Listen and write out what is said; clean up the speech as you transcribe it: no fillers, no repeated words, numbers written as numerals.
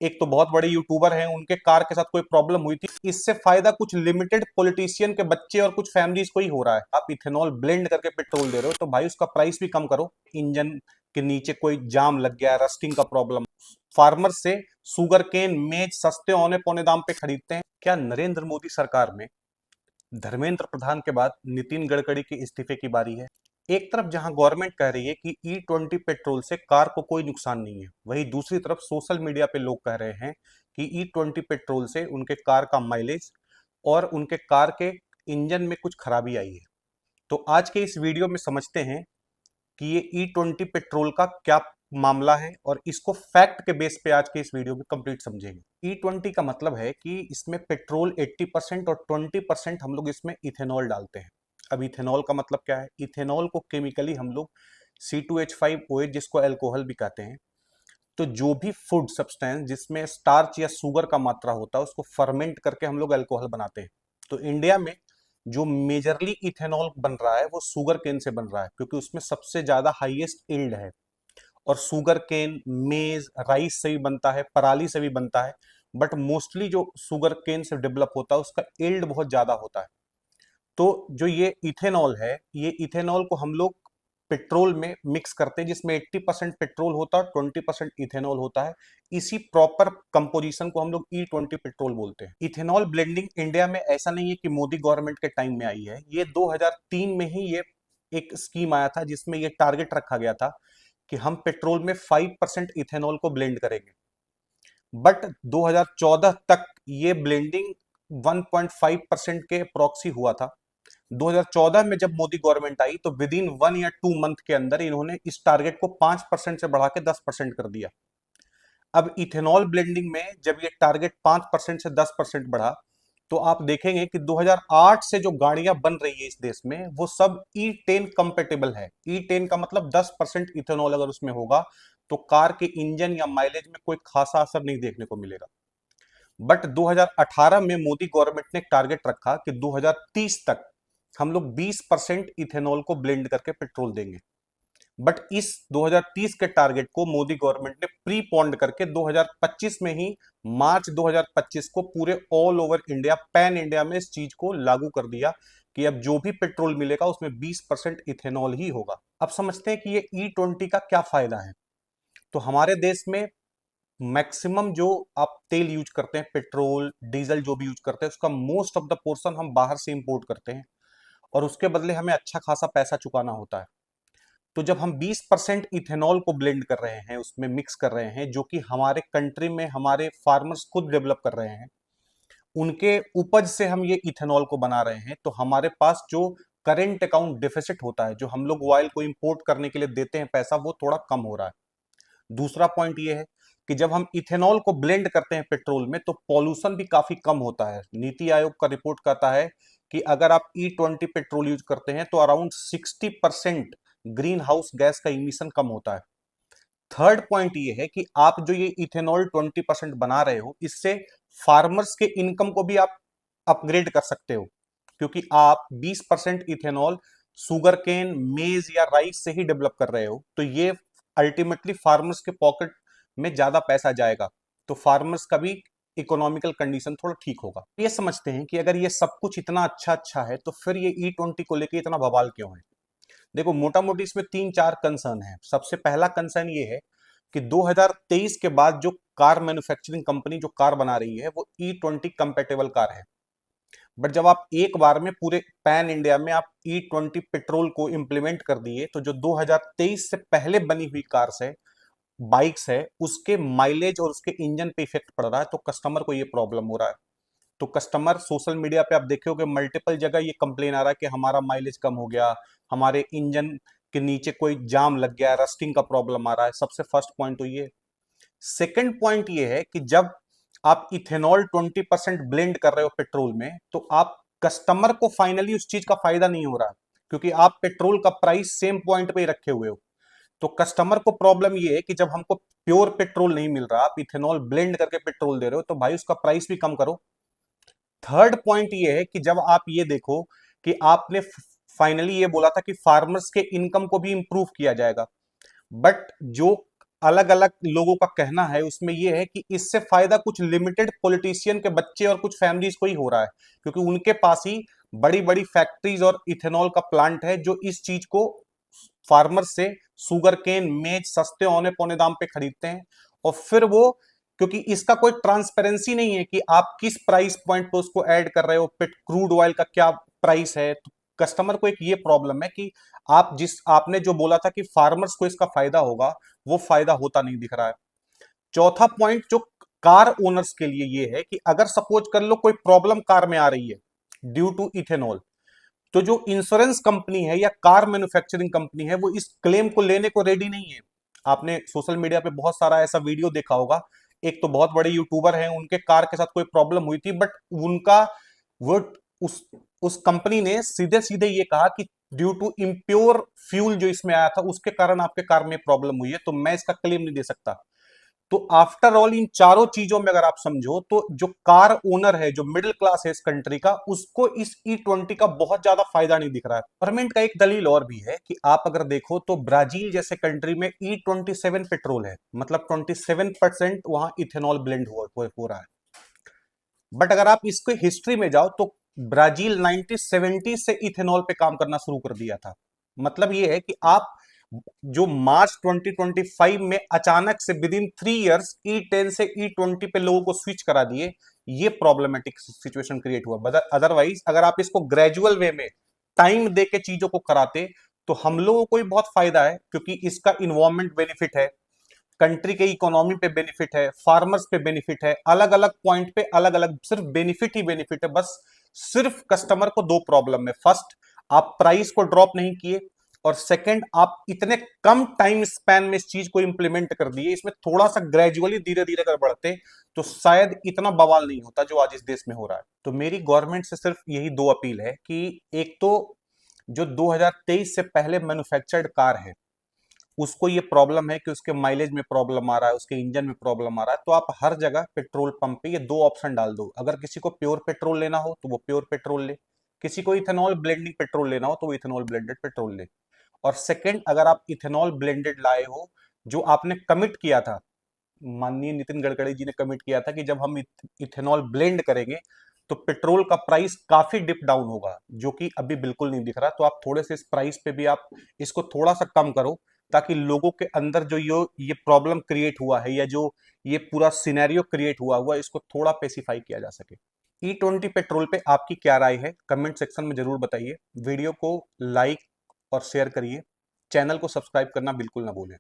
एक तो बहुत बड़े यूट्यूबर हैं, उनके कार के साथ कोई प्रॉब्लम हुई थी। इससे फायदा कुछ लिमिटेड पॉलिटिशियन के बच्चे और कुछ फैमिलीज को ही हो रहा है। आप इथेनॉल ब्लेंड करके पेट्रोल दे रहे हो तो भाई उसका प्राइस भी कम करो। इंजन के नीचे कोई जाम लग गया, रस्टिंग का प्रॉब्लम, फार्मर से शुगर केन मेज सस्ते औने पौने दाम पे खरीदते हैं। क्या नरेंद्र मोदी सरकार में धर्मेंद्र प्रधान के बाद नितिन गडकरी के इस्तीफे की बारी है? एक तरफ जहां गवर्नमेंट कह रही है कि E20 पेट्रोल से कार को कोई नुकसान नहीं है, वहीं दूसरी तरफ सोशल मीडिया पे लोग कह रहे हैं कि E20 पेट्रोल से उनके कार का माइलेज और उनके कार के इंजन में कुछ खराबी आई है। तो आज के इस वीडियो में समझते हैं कि ये E20 पेट्रोल का क्या मामला है और इसको फैक्ट के बेस पे आज के इस वीडियो में कंप्लीट समझेंगे। E20 का मतलब है कि इसमें पेट्रोल 80% और 20% हम लोग इसमें इथेनॉल डालते हैं। अब इथेनॉल का मतलब क्या है? इथेनॉल को केमिकली हम लोग C2H5OH, जिसको अल्कोहल भी कहते हैं, तो जो भी फूड सब्सटेंस जिसमें स्टार्च या शुगर का मात्रा होता है उसको फर्मेंट करके हम लोग अल्कोहल बनाते हैं। तो इंडिया में जो मेजरली इथेनॉल बन रहा है वो शुगर केन से बन रहा है, क्योंकि उसमें सबसे ज्यादा हाईएस्ट यील्ड है। और शुगर केन मेज राइस से भी बनता है, पराली से भी बनता है, बट मोस्टली जो शुगर केन से डेवलप होता है उसका यील्ड बहुत ज्यादा होता है। तो जो ये इथेनॉल है, ये इथेनॉल को हम लोग पेट्रोल में मिक्स करते हैं, जिसमें 80% पेट्रोल होता है और 20% इथेनॉल होता है। इसी प्रॉपर कंपोजिशन को हम लोग E20 पेट्रोल बोलते हैं। इथेनॉल ब्लेंडिंग इंडिया में ऐसा नहीं है कि मोदी गवर्नमेंट के टाइम में आई है, ये 2003 में ही ये एक स्कीम आया था जिसमें ये टारगेट रखा गया था कि हम पेट्रोल में 5% इथेनॉल को ब्लेंड करेंगे। बट 2014 तक ये ब्लेंडिंग 1.5% के प्रॉक्सी हुआ था। 2014 में जब मोदी गवर्नमेंट आई तो विद इन 1 या 2 मंथ के अंदर इन्होंने इस टारगेट को 5% से बढ़ा के 10% कर दिया। अब इथेनॉल ब्लेंडिंग में जब ये टारगेट 5% से 10% बढ़ा, तो आप देखेंगे कि 2008 से जो गाड़ियां बन रही है इस देश में वो सब E10 कंपेटेबल है। E10 का मतलब 10% इथेनॉल अगर उसमें होगा तो कार के इंजन या माइलेज में कोई खासा असर नहीं देखने को मिलेगा। बट 2018 में मोदी गवर्नमेंट ने टारगेट रखा कि 2030 तक हम लोग 20% इथेनॉल को ब्लेंड करके पेट्रोल देंगे। बट इस 2030 के टारगेट को मोदी गवर्नमेंट ने प्री पॉन्ड करके 2025 में ही, मार्च 2025 को पूरे all over India, pan India में इस चीज को लागू कर दिया कि अब जो भी पेट्रोल मिलेगा उसमें 20% इथेनॉल ही होगा। अब समझते हैं कि ये E20 का क्या फायदा है। तो हमारे देश में मैक्सिमम जो आप तेल यूज करते हैं, पेट्रोल डीजल जो भी यूज करते हैं, उसका मोस्ट ऑफ द पोर्शन हम बाहर से इंपोर्ट करते हैं और उसके बदले हमें अच्छा खासा पैसा चुकाना होता है। तो जब हम 20% इथेनॉल को ब्लेंड कर रहे हैं, उसमें मिक्स कर रहे हैं, जो कि हमारे कंट्री में हमारे फार्मर्स खुद डेवलप कर रहे हैं, उनके उपज से हम ये इथेनॉल को बना रहे हैं, तो हमारे पास जो करेंट अकाउंट डेफिसिट होता है, जो हम लोग ऑयल को इंपोर्ट करने के लिए देते हैं पैसा, वो थोड़ा कम हो रहा है। दूसरा पॉइंट ये है कि जब हम इथेनॉल को ब्लेंड करते हैं पेट्रोल में तो पॉल्यूशन भी काफी कम होता है। नीति आयोग का रिपोर्ट कहता है कि अगर आप E20 पेट्रोल यूज करते हैं तो अराउंड 60% ग्रीन हाउस गैस का इमिशन कम होता है। थर्ड पॉइंट ये है कि आप जो ये इथेनॉल 20% बना रहे हो, इससे फार्मर्स के इनकम को भी आप अपग्रेड कर सकते हो, क्योंकि आप 20% इथेनॉल शुगर केन मेज या राइस से ही डेवलप कर रहे हो, तो ये अल्टीमेटली फार्मर्स के पॉकेट में ज्यादा पैसा जाएगा, तो फार्मर्स का भी इकोनॉमिकल कंडीशन थोड़ा ठीक होगा। ये समझते हैं कि अगर ये सब कुछ इतना अच्छा अच्छा है तो फिर ये E20 को लेके इतना बवाल क्यों है। देखो, मोटा मोटी इसमें तीन चार कंसर्न है। सबसे पहला कंसर्न ये है कि 2023 के बाद जो कार मैन्युफैक्चरिंग कंपनी जो कार बना रही है वो E20 कंपेटेबल कार है। बट जब आप एक बार में पूरे पैन इंडिया में आप E20 पेट्रोल को इंप्लीमेंट कर दिए, तो जो 2023 से पहले बनी हुई कार्स है, बाइक्स है, उसके माइलेज और उसके इंजन पे इफेक्ट पड़ रहा है, तो कस्टमर को ये प्रॉब्लम हो रहा है। तो कस्टमर सोशल मीडिया पे आप देखोगे मल्टीपल जगह ये कंप्लेन आ रहा है कि हमारा माइलेज कम हो गया, हमारे इंजन के नीचे कोई जाम लग गया, रस्टिंग का प्रॉब्लम आ रहा है। सबसे फर्स्ट पॉइंट तो ये। सेकंड पॉइंट ये है कि जब आप इथेनॉल 20% ब्लेंड कर रहे हो पेट्रोल में, तो आप कस्टमर को फाइनली उस चीज का फायदा नहीं हो रहा, क्योंकि आप पेट्रोल का प्राइस सेम पॉइंट पे ही रखे हुए हो। तो कस्टमर को प्रॉब्लम ये है कि जब हमको प्योर पेट्रोल नहीं मिल रहा, आप इथेनॉल ब्लेंड करके पेट्रोल दे रहे हो, तो भाई उसका प्राइस भी कम करो। थर्ड पॉइंट ये है कि जब आप ये देखो कि आपने फाइनली ये बोला था कि फार्मर्स के इनकम को भी इंप्रूव किया जाएगा, बट जो अलग अलग लोगों का कहना है उसमें यह है कि इससे फायदा कुछ लिमिटेड पॉलिटिशियन के बच्चे और कुछ फैमिलीज को ही हो रहा है, क्योंकि उनके पास ही बड़ी बड़ी फैक्ट्रीज और इथेनॉल का प्लांट है जो इस चीज को फार्मर से सुगर केन मेज सस्ते औने पौने दाम पे खरीदते हैं। और फिर वो, क्योंकि इसका कोई ट्रांसपेरेंसी नहीं है कि आप किस प्राइस पॉइंट पे उसको ऐड कर रहे हो, पेट क्रूड ऑयल का क्या प्राइस है, तो कस्टमर को एक ये प्रॉब्लम है कि आपने जो बोला था कि फार्मर्स को इसका फायदा होगा, वो फायदा होता नहीं दिख रहा है। चौथा पॉइंट जो कार ओनर्स के लिए ये है कि अगर सपोज कर लो कोई प्रॉब्लम कार में आ रही है ड्यू टू इथेनॉल, तो जो इंश्योरेंस कंपनी है या कार मैन्युफैक्चरिंग कंपनी है वो इस क्लेम को लेने को रेडी नहीं है। आपने सोशल मीडिया पे बहुत सारा ऐसा वीडियो देखा होगा, एक तो बहुत बड़े यूट्यूबर हैं, उनके कार के साथ कोई प्रॉब्लम हुई थी, बट उनका वो उस उस कंपनी ने सीधे सीधे ये कहा कि ड्यू टू इम्प्योर फ्यूल जो इसमें आया था उसके कारण आपके कार में प्रॉब्लम हुई है, तो मैं इसका क्लेम नहीं दे सकता। तो आफ्टर ऑल इन चारों चीजों में अगर आप समझो तो जो कार ओनर है, जो मिडिल क्लास है इस कंट्री का, उसको इस E20 का बहुत ज्यादा फायदा नहीं दिख रहा है। गवर्नमेंट का एक दलील और भी है कि आप अगर देखो तो ब्राजील जैसे कंट्री में E27 पेट्रोल है, मतलब 27% वहां इथेनॉल ब्लेंड हो रहा है। बट अगर आप इसके हिस्ट्री में जाओ तो ब्राजील 1970 से इथेनॉल पे काम करना शुरू कर दिया था। मतलब ये है कि आप जो मार्च 2025 में अचानक से विद इन 3 इयर्स E10 से E20 पे लोगों को स्विच करा दिए, ये प्रॉब्लमेटिक सिचुएशन क्रिएट हुआ। अदरवाइज अगर आप इसको ग्रेजुअल वे में टाइम दे के चीजों को कराते तो हम लोगों को ही बहुत फायदा है, क्योंकि इसका इन्वायरमेंट बेनिफिट है, कंट्री के इकोनॉमी पे बेनिफिट है, फार्मर्स पे बेनिफिट है, अलग अलग पॉइंट पे अलग अलग सिर्फ बेनिफिट ही बेनिफिट है। बस सिर्फ कस्टमर को दो प्रॉब्लम है, फर्स्ट आप प्राइस को ड्रॉप नहीं किए, और सेकंड आप इतने कम टाइम स्पैन में इस चीज को इंप्लीमेंट कर दिए। इसमें थोड़ा सा ग्रेजुअली धीरे धीरे अगर बढ़ते तो शायद इतना बवाल नहीं होता जो आज इस देश में हो रहा है। तो मेरी गवर्नमेंट से सिर्फ यही दो अपील है कि एक तो जो 2023 से पहले मैन्युफैक्चर्ड कार है उसको ये प्रॉब्लम है कि उसके माइलेज में प्रॉब्लम आ रहा है, उसके इंजन में प्रॉब्लम आ रहा है, तो आप हर जगह पेट्रोल पंप पे ये दो ऑप्शन डाल दो। अगर किसी को प्योर पेट्रोल लेना हो तो वो प्योर पेट्रोल ले, किसी को इथेनॉल ब्लेंडिंग पेट्रोल लेना हो तो वो इथेनॉल ब्लेंडेड पेट्रोल ले। और सेकंड, अगर आप इथेनॉल ब्लेंडेड लाए हो, जो आपने कमिट किया था, माननीय नितिन गडकरी जी ने कमिट किया था कि जब हम इथेनॉल ब्लेंड करेंगे तो पेट्रोल का प्राइस काफी डिप डाउन होगा, जो कि अभी बिल्कुल नहीं दिख रहा। तो आप थोड़े से इस प्राइस पे भी आप इसको थोड़ा सा कम करो, ताकि लोगों के अंदर जो ये प्रॉब्लम क्रिएट हुआ है या जो ये पूरा सिनेरियो क्रिएट हुआ इसको थोड़ा पेसिफाई किया जा सके। E20 पेट्रोल पे आपकी क्या राय है, कमेंट सेक्शन में जरूर बताइए। वीडियो को लाइक और शेयर करिए, चैनल को सब्सक्राइब करना बिल्कुल ना भूलें।